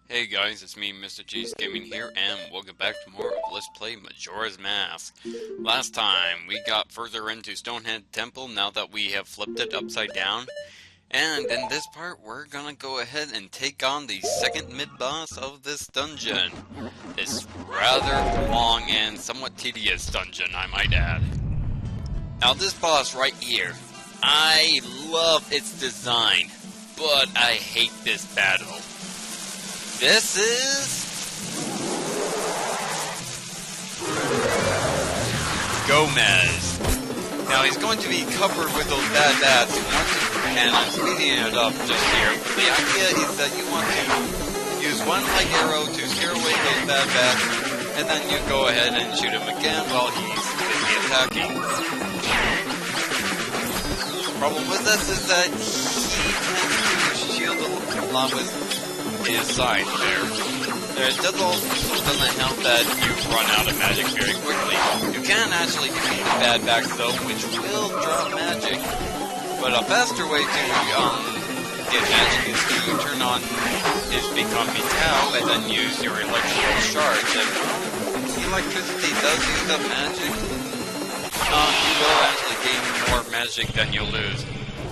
Hey guys, it's me, Mr. G's Gaming here, and welcome back to more of Let's Play Majora's Mask. Last time, we got further into Stonehead Temple now that we have flipped it upside down. And in this part, we're gonna go ahead and take on the second mid-boss of this dungeon. This rather long and somewhat tedious dungeon, I might add. Now this boss right here, I love its design, but I hate this battle. This is Gomez. Now he's going to be covered with those bad bats, and I'm speeding it up just here. The idea is that you want to use one light arrow to scare away those bad bats, and then you go ahead and shoot him again while he's busy attacking. The problem with this is that he tends to shield a lot with his side there. It also doesn't help that you run out of magic very quickly. You can actually defeat the bad bats though, which will drop magic. But a faster way to get magic is to turn on his Become Metao and then use your electrical shards. And electricity does use up magic. You will actually gain more magic than you'll lose.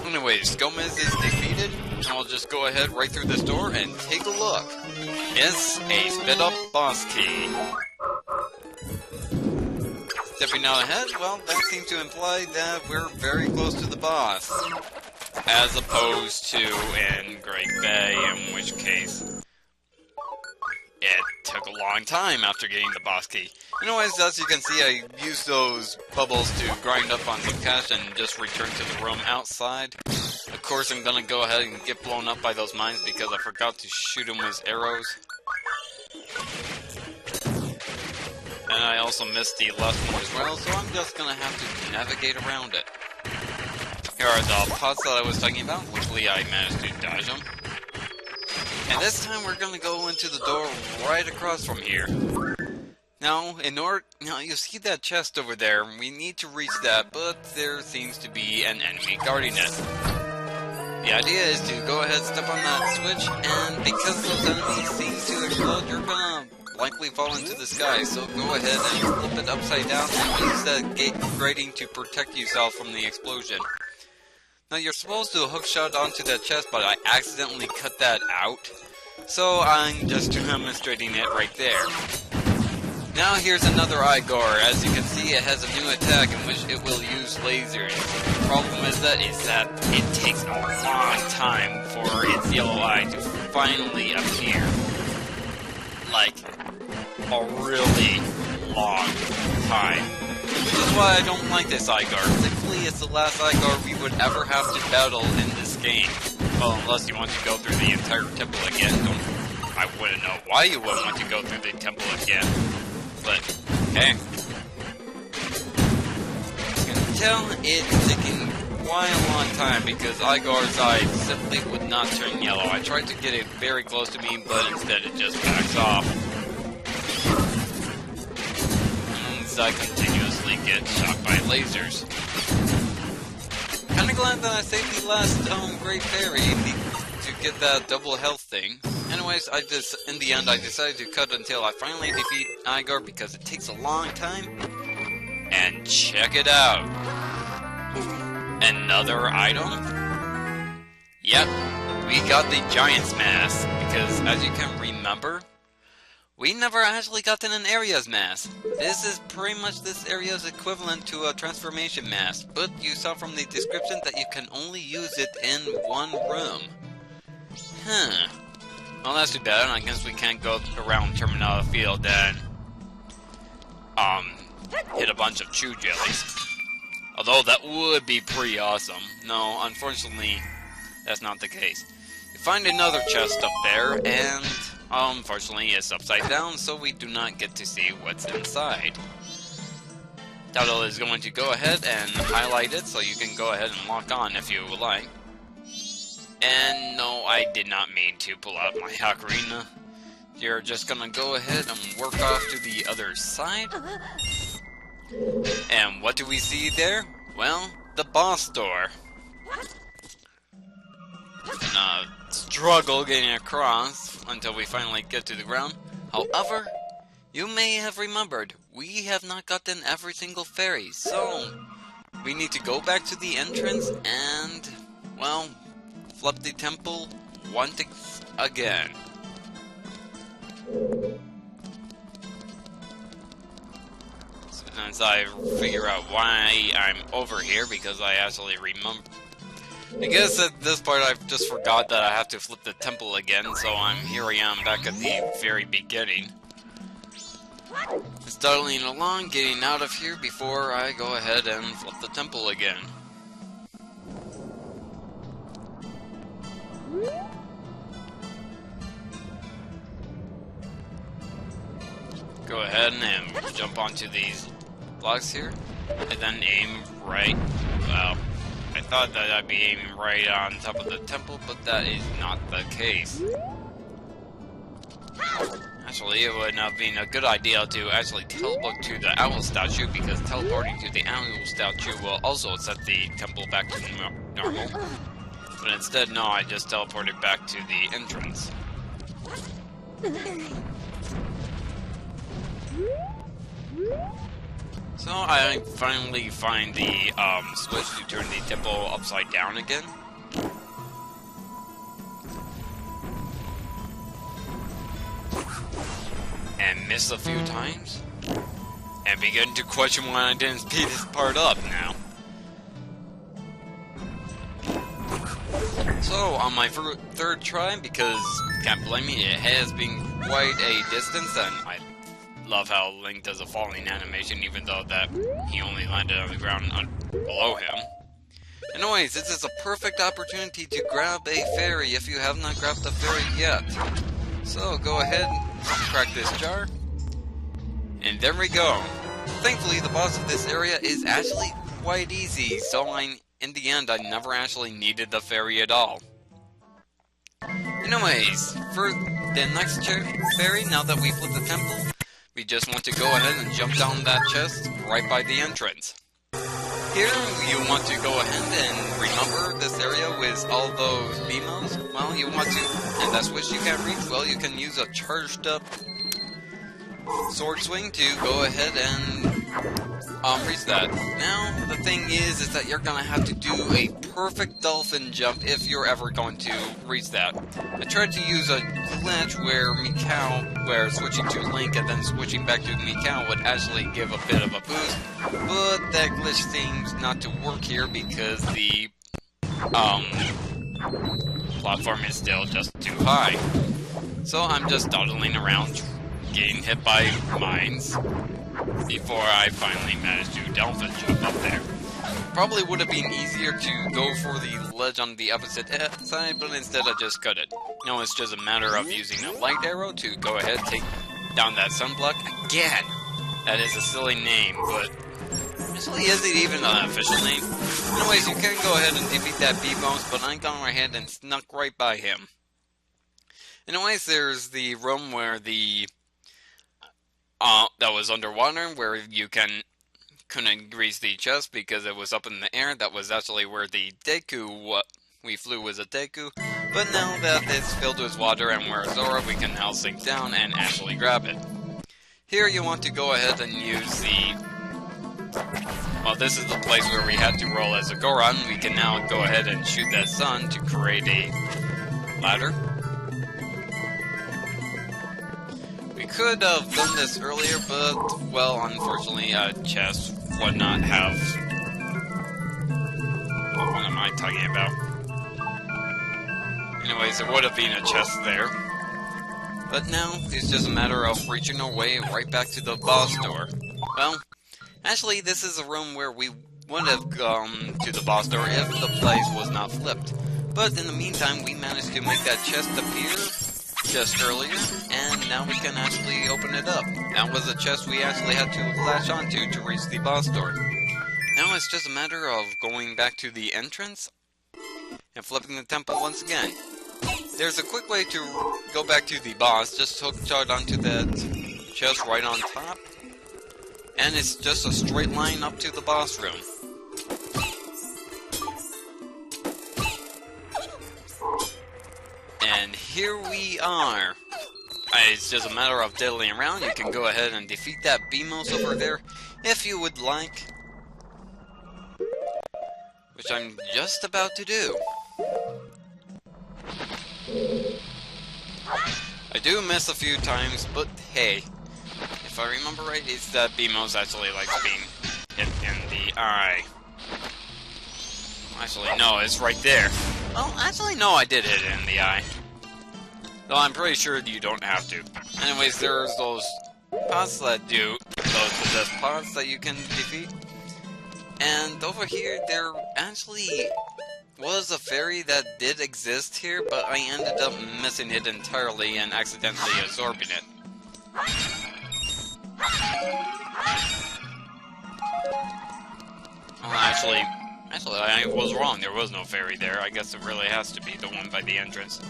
Anyways, Gomez is defeated. I'll just go ahead right through this door and take a look. It's a spit-up boss key. Stepping out ahead, well, that seems to imply that we're very close to the boss. As opposed to in Great Bay, in which case it took a long time after getting the boss key. Anyways, as you can see, I used those bubbles to grind up on some cash and just return to the room outside. Of course, I'm gonna go ahead and get blown up by those mines because I forgot to shoot them with arrows. And I also missed the last one as well, so I'm just gonna have to navigate around it. Here are the pots that I was talking about. Luckily, I managed to dodge them. And this time we're gonna go into the door right across from here. Now, you see that chest over there, we need to reach that, but there seems to be an enemy guarding it. The idea is to go ahead, step on that switch, and because those enemies seem to explode, you're gonna likely fall into the sky, so go ahead and flip it upside down and use that gate grating to protect yourself from the explosion. Now, you're supposed to hookshot onto that chest, but I accidentally cut that out, so I'm just demonstrating it right there. Now here's another Igor. As you can see, it has a new attack in which it will use lasers. The problem is that it takes a long time for its yellow eye to finally appear. Like, a really long time. Which is why I don't like this Igor. Thankfully, it's the last Igor we would ever have to battle in this game. Well, unless you want to go through the entire temple again. I wouldn't know why you would want to go through the temple again. But, hey. You can tell it's taking quite a long time because Igor's eye simply would not turn yellow. I tried to get it very close to me, but instead it just backs off. As I continuously get shot by lasers. Kinda glad that I saved the last Great Fairy to get that double health thing. Anyways, in the end, I decided to cut until I finally defeat Igor because it takes a long time. And check it out. Another item? Yep, we got the Giant's Mask. Because, as you can remember, we never actually gotten an Area's Mask. This is pretty much this area's equivalent to a transformation mask. But you saw from the description that you can only use it in one room. Huh. Well, that's too bad. I guess we can't go around Terminal Field and, hit a bunch of chew jellies. Although that would be pretty awesome. No, unfortunately, that's not the case. You find another chest up there, and, unfortunately, it's upside down, so we do not get to see what's inside. Toto is going to go ahead and highlight it, so you can go ahead and lock on if you would like. And no, I did not mean to pull out my ocarina. You're just gonna go ahead and work off to the other side. And what do we see there? Well, the boss door. Gonna struggle getting across. until we finally get to the ground. However, you may have remembered, we have not gotten every single fairy, so we need to go back to the entrance and, well, flip the temple once again. Sometimes I figure out why I'm over here, because I actually remember. I guess at this part I just forgot that I have to flip the temple again, so here I am back at the very beginning. Stuttling along, getting out of here before I go ahead and flip the temple again. Go ahead and jump onto these blocks here, and then aim right. Well, I thought that I'd be aiming right on top of the temple, but that is not the case. Actually, it would have been a good idea to actually teleport to the owl statue, because teleporting to the owl statue will also set the temple back to normal. But instead, no, I just teleported back to the entrance. So I finally find the switch to turn the temple upside down again. And miss a few times. And begin to question why I didn't speed this part up now. So, on my third try, because, can't blame me, it has been quite a distance, and I love how Link does a falling animation, even though that he only landed on the ground below him. Anyways, this is a perfect opportunity to grab a fairy if you have not grabbed a fairy yet. So, go ahead and crack this jar. And there we go. Thankfully, the boss of this area is actually quite easy, so in the end, I never actually needed the fairy at all. Anyways, for the next fairy, now that we flip the temple, we just want to go ahead and jump down that chest right by the entrance. Here, you want to go ahead and remember this area with all those BMOs. Well, you want to, and that switch you can't reach, well, you can use a charged up sword swing to go ahead and reach that. Now, the thing is that you're gonna have to do a perfect dolphin jump if you're ever going to reach that. I tried to use a glitch where switching to Link and then switching back to Mikau would actually give a bit of a boost, but that glitch seems not to work here because the platform is still just too high. So I'm just dawdling around, getting hit by mines, before I finally managed to dolphin jump up there. Probably would have been easier to go for the ledge on the opposite side, but instead I just cut it. Now it's just a matter of using a light arrow to go ahead and take down that sunblock again. That is a silly name, but actually is it even an official name? Anyways, you can go ahead and defeat that B-Bones, but I got ahead and snuck right by him. Anyways, there's the room where the that was underwater, where you couldn't reach the chest because it was up in the air. That was actually where the Deku we flew was a Deku. But now that it's filled with water and we're Zora, we can now sink down and actually grab it. Here you want to go ahead and use well, this is the place where we had to roll as a Goron. We can now go ahead and shoot that sun to create a ladder. We could have done this earlier, but, well, unfortunately, a chest would not have... What am I talking about? Anyways, there would have been a chest there. But now, it's just a matter of reaching our way right back to the boss door. Well, actually, this is a room where we would have gone to the boss door if the place was not flipped. But in the meantime, we managed to make that chest appear just earlier, and now we can actually open it up. That was a chest we actually had to latch onto to reach the boss door. Now it's just a matter of going back to the entrance and flipping the temple once again. There's a quick way to go back to the boss. Just hook charge onto that chest right on top, and it's just a straight line up to the boss room. And here we are. It's just a matter of diddling around. You can go ahead and defeat that Beamos over there if you would like. Which I'm just about to do. I do miss a few times, but hey. If I remember right, it's that Beamos actually likes being hit in the eye. Actually, no, it's right there. Well, actually, no, I did hit it in the eye. Though I'm pretty sure you don't have to. Anyways, there's those pods that do those possessed pods that you can defeat. And over here, there actually was a fairy that did exist here, but I ended up missing it entirely and accidentally absorbing it. Well, actually, I was wrong. There was no fairy there. I guess it really has to be the one by the entrance.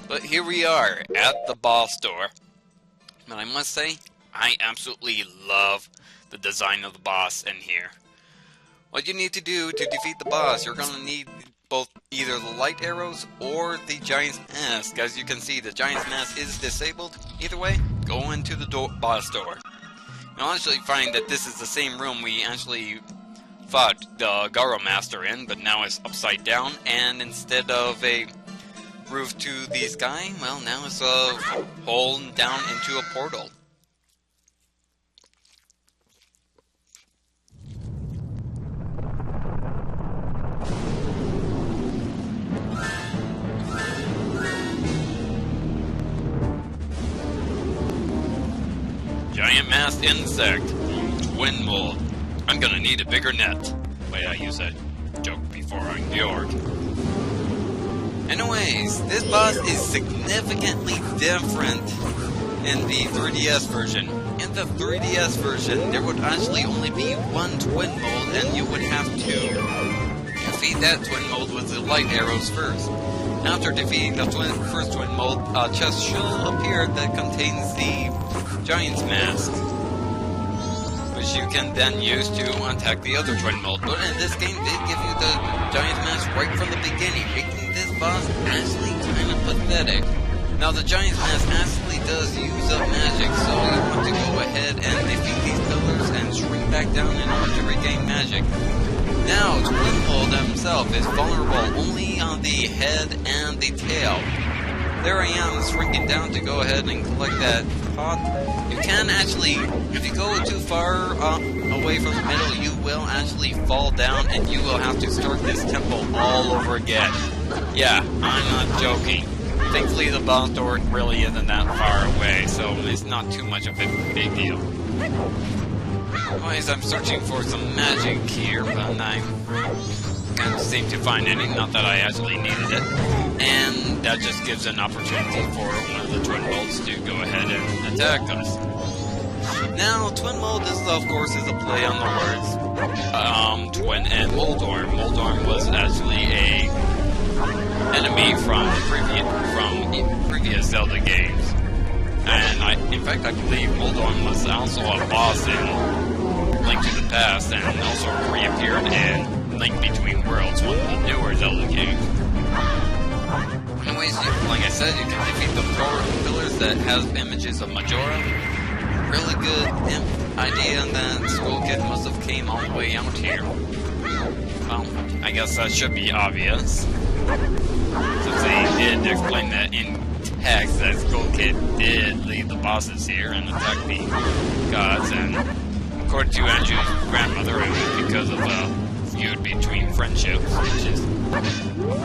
But here we are, at the boss door. But I must say, I absolutely love the design of the boss in here. What you need to do to defeat the boss, you're going to need both either the light arrows or the giant's mask. As you can see, the giant's mask is disabled. Either way, go into the boss door. You'll actually find that this is the same room we actually fought the Garo Master in, but now it's upside down, and instead of a roof to the sky, well, now it's a hole down into a portal. Giant masked insect, Twinmold. I'm gonna need a bigger net. Wait, I used that joke before on Georg. Anyways, this boss is significantly different in the 3DS version. In the 3DS version, there would actually only be one Twinmold, and you would have to defeat that Twinmold with the light arrows first. After defeating the first Twinmold, a chest should appear that contains the Giant's Mask, which you can then use to attack the other Twinmold. But in this game, they give you the Giant's Mask right from the beginning, making this boss actually kind of pathetic. Now, the Giant's Mask actually does use up magic, so you want to go ahead and defeat these pillars and shrink back down in order to regain magic. Now, Twinmold himself is vulnerable only on the head and the tail. There I am, shrinking down to go ahead and collect that pot. You can actually, if you go too far away from the middle, you will actually fall down and you will have to start this temple all over again. Yeah, I'm not joking. Thankfully, the boss door really isn't that far away, so it's not too much of a big deal. Anyways, I'm searching for some magic here, but I can't seem to find any, not that I actually needed it. And that just gives an opportunity for one of the Twinmolds to go ahead and attack us. Now, Twinmold, of course, is a play on the words Twin and Moldorm. Moldorm was actually a enemy from previous Zelda games. And in fact, I believe Moldorm was also a boss in Link to the Past, and also reappeared in Link Between Worlds, one of the newer Zelda games. Anyways, like I said, you can defeat the pillars that have images of Majora. Really good idea that Skull Kid must have came all the way out here. Well, I guess that should be obvious, since they did explain that in text that Skull Kid did lead the bosses here and attack the gods, and according to Andrew's grandmother, it was because of a feud between friendships, which is a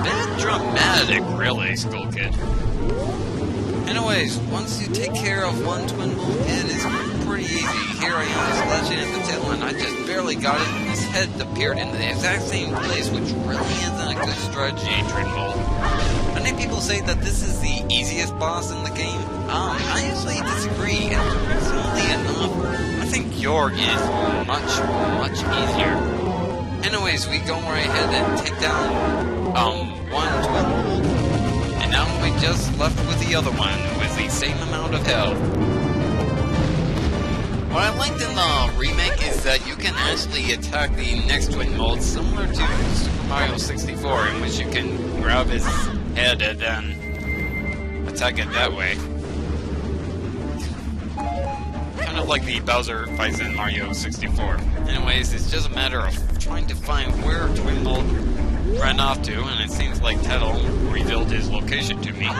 bit dramatic, really, Skull Kid. Anyways, once you take care of one Twinmold, it is pretty easy. Here I am, splashing at the tail, and I just barely got it, and his head appeared in the exact same place, which really isn't a good strategy, Twinmold. Many people say that this is the easiest boss in the game. I actually disagree, and personally enough, I think Georg is much easier. Anyways, we go right ahead and take down one Twinmold, and now we just left with the other one with the same amount of health. What I liked in the remake is that you can actually attack the next Twinmold similar to Super Mario 64, in which you can grab his head and then attack it that way. Kind of like the Bowser fights in Mario 64. Anyways, it's just a matter of trying to find where Twinmold ran off to, and it seems like Tettle revealed his location to me. So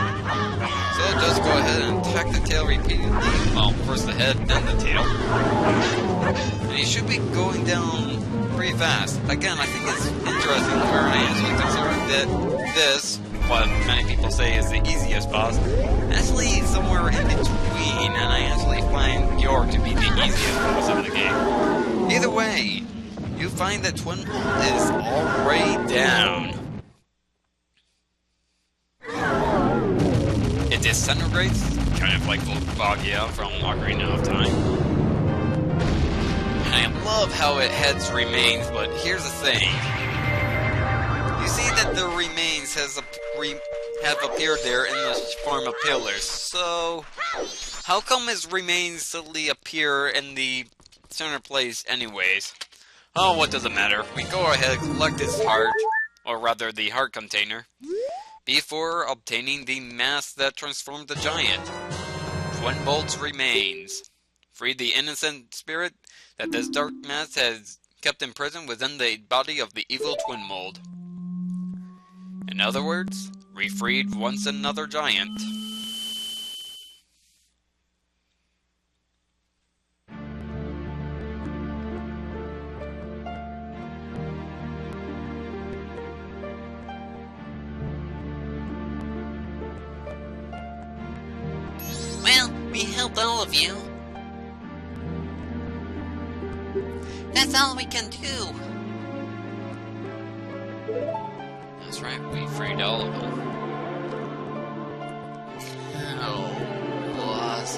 just go ahead and attack the tail repeatedly. Well, first the head, then the tail. And he should be going down pretty fast. Again, I think it's interesting where I actually consider that this, what many people say is the easiest boss, actually somewhere in between, and I actually find York to be the easiest boss of the game. Either way, you find that Twinmold is already down. It disintegrates, kind of like Volvagia from Ocarina of Time. And I love how it heads remains, but here's the thing. You see that the remains have appeared there in the form of pillars, so how come his remains suddenly appear in the center place anyways? Oh, what does it matter? We go ahead and collect his heart, or rather the heart container, before obtaining the mask that transformed the giant. Twinmold's remains. Free the innocent spirit that this dark mask has kept imprisoned within the body of the evil Twinmold. In other words, we freed once another giant. Well, we helped all of you. That's all we can do. That's right, we freed all of them. Oh, boss.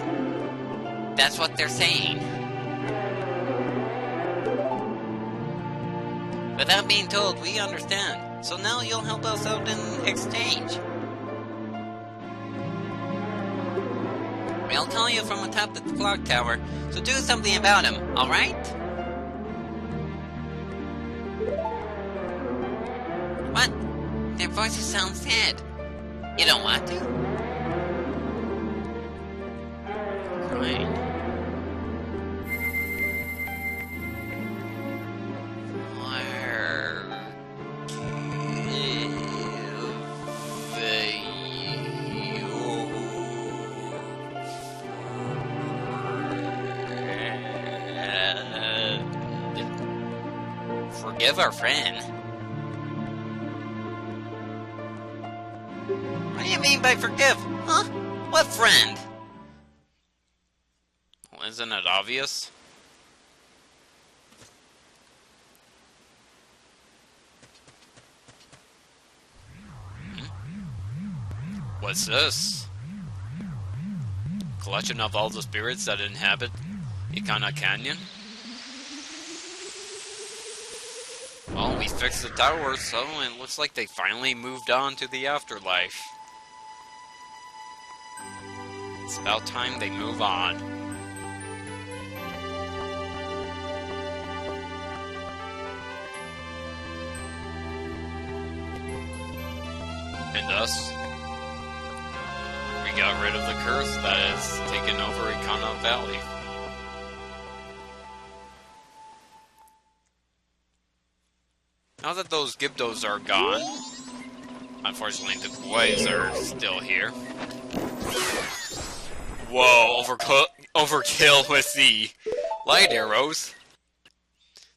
That's what they're saying. Without being told, we understand. So now you'll help us out in exchange. We'll call you from atop the clock tower, so do something about him, alright? What? Their voices sound sad. You don't want to? Right. Forgive our friend. What do you mean by forgive? Huh? What friend? Well, isn't it obvious? What's this? Collection of all the spirits that inhabit Ikana Canyon? Well, we fixed the tower, so it looks like they finally moved on to the afterlife. It's about time they move on. And thus, we got rid of the curse that has taken over Ikana Valley. Now that those Gibdos are gone, unfortunately the boys are still here. Whoa, overkill with the light arrows.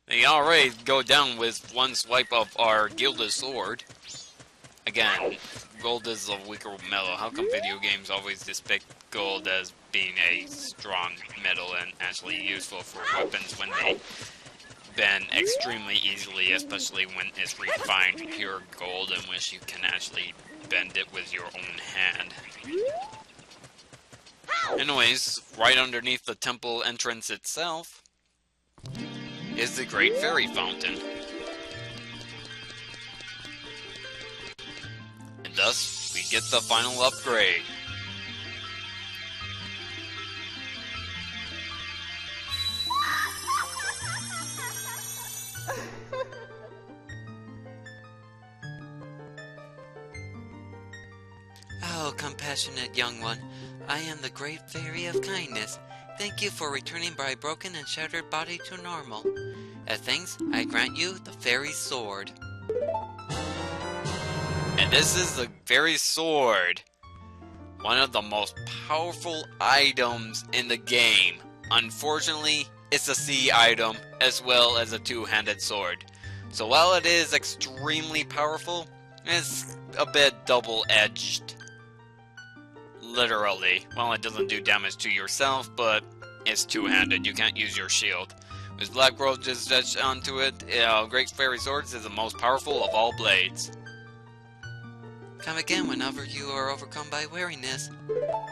They already go down with one swipe of our gilded sword. Again, gold is a weaker metal. How come video games always depict gold as being a strong metal and actually useful for weapons when they bend extremely easily, especially when it's refined pure gold in which you can actually bend it with your own hand. Anyways, right underneath the temple entrance itself is the Great Fairy Fountain. And thus, we get the final upgrade. Oh, compassionate young one. I am the Great Fairy of Kindness. Thank you for returning my broken and shattered body to normal. As thanks, I grant you the Fairy's Sword. And this is the Fairy Sword. One of the most powerful items in the game. Unfortunately, it's a C item as well as a two-handed sword. So while it is extremely powerful, it's a bit double-edged. Literally. Well, it doesn't do damage to yourself, but it's two-handed. You can't use your shield. With black growth just etched onto it, Great Fairy Swords is the most powerful of all blades. Come again whenever you are overcome by weariness.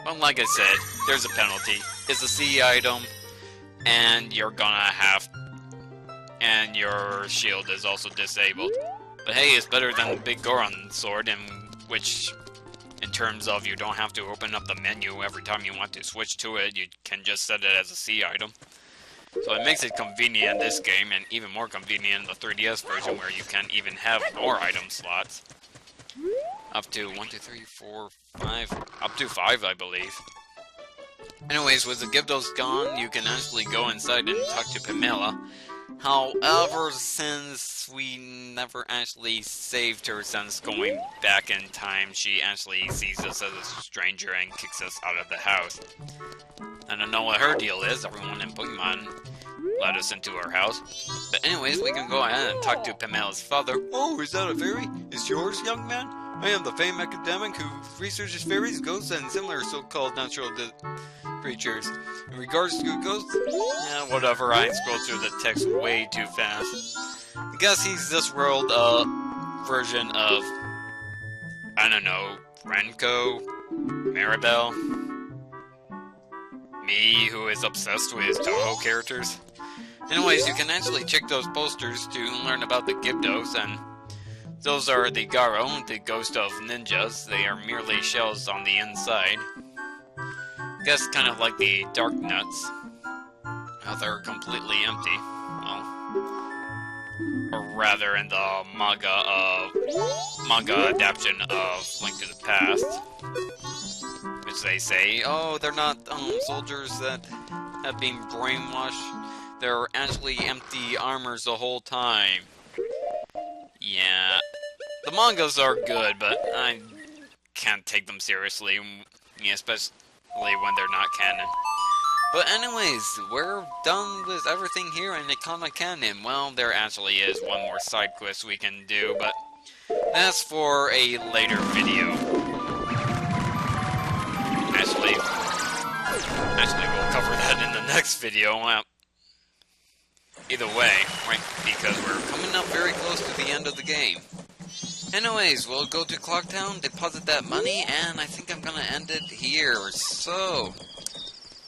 Well, like I said, there's a penalty. It's a C item, and you're gonna have... And your shield is also disabled. But hey, it's better than the Big Goron Sword, in which, in terms of you don't have to open up the menu every time you want to switch to it, you can just set it as a C item. So it makes it convenient in this game, and even more convenient in the 3DS version, where you can even have more item slots. Up to 1, 2, 3, 4, 5, up to 5, I believe. Anyways, with the Gyptos gone, you can actually go inside and talk to Pamela. However, since we never actually saved her since going back in time, she actually sees us as a stranger and kicks us out of the house. I don't know what her deal is. Everyone in Pokemon let us into her house. But anyways, we can go ahead and talk to Pamela's father. Oh, is that a fairy? Is yours, young man? I am the famed academic who researches fairies, ghosts, and similar so-called natural creatures. In regards to ghosts, whatever, I scrolled through the text way too fast. I guess he's this world, version of, I don't know, Renko, Maribel, me, who is obsessed with Toho characters. Anyways, you can actually check those posters to learn about the Gyptos, and those are the Garo, the ghost of ninjas. They are merely shells on the inside. I guess kind of like the Dark Nuts. They're completely empty. Well, or rather in the manga adaptation of Link to the Past. Which they say, oh, they're not soldiers that have been brainwashed. They're actually empty armors the whole time. Yeah, the mangas are good, but I can't take them seriously, especially when they're not canon. But anyways, we're done with everything here in Ikana canon. Well, there actually is one more side quest we can do, but that's for a later video. Actually, we'll cover that in the next video. Well, either way, right, because we're coming up very close to the end of the game. Anyways, we'll go to Clocktown, deposit that money, and I think I'm gonna end it here. So,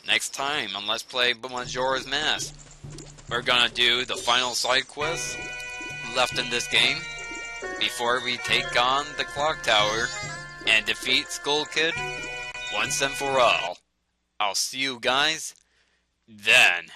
next time on Let's Play Majora's Mask, we're gonna do the final side quest left in this game before we take on the Clock Tower and defeat Skull Kid once and for all. I'll see you guys then.